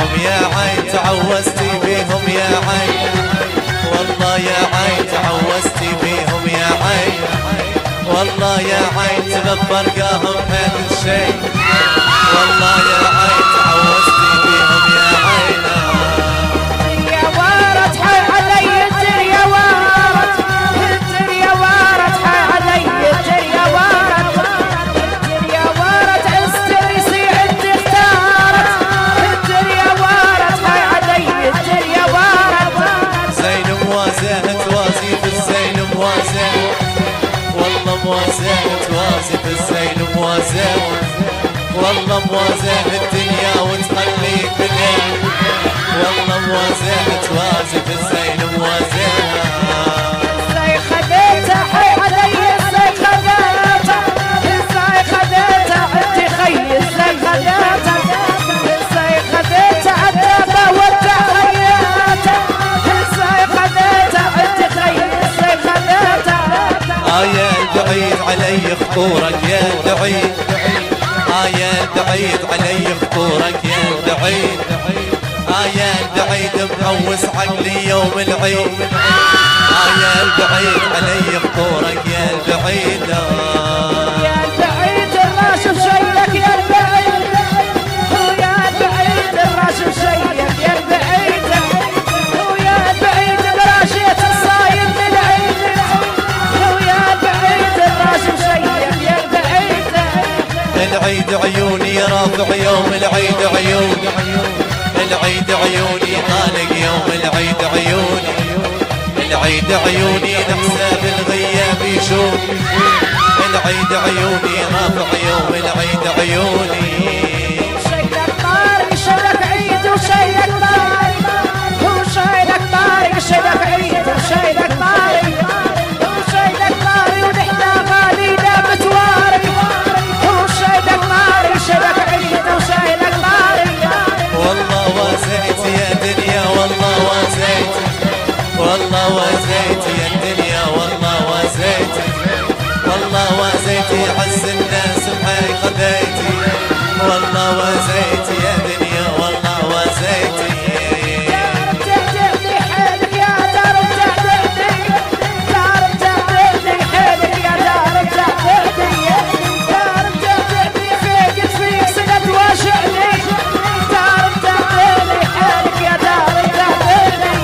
بيهم يا عين تعوزتي بيهم يا عين والله يا عين تعوزتي بيهم يا عين والله يا عين تغفر قاهم هذا الشيء والله يا عين تعوزتي بيهم يا عين يا وارد حي علي الدر يا وارد الدر يا وارد حي علي الدر يا وارد الدر يا وارد استر يصيع انت اختارت الدر يا وارد حي علي الدر يا وارد زين موازاه توازي في الزين موازاه والله موازاه توازي في الزين موازاه والله موازاه الدنيا وتخليك بالليل والله موازاه توازي في الزين موازاه ازاي خذيته حي علي ازاي خذيته ازاي خذيته عندي خي ازاي خذيته ازاي خذيته عذابه ودع خياته ازاي خذيته عندي خي ازاي خذيته يا البعيد علي خطورك يا البعيد يا البعيد علي خطورك يا البعيد يا البعيد مهوس عقلي يوم العيد يا البعيد علي خطورك يا البعيد يا البعيد ما شوف شيك يا البعيد ويا البعيد ما شوف شيك يا البعيد ويا البعيد براشية الصايد من العيد ويا البعيد ما شوف شيك يا البعيد العيد عيوني رافع يوم العيد عيوني العيد عيوني خالق يوم العيد عيوني العيد عيوني لحساب الغياب يشوف العيد عيوني رافع يوم العيد عيوني شيلك طارق شيلك عيد وشيلك طارق وشيلك طارق شيلك عيد وشيلك طارق وشيلك طارق ونحنا غالينا متوارق وشيلك طارق شيلك عيد وشيلك طارق والله وازيت يا دنيا والله وازيت والله وازيت يا الدنيا والله وازيت والله وازيت عز الناس بحي خذيتي والله وازيت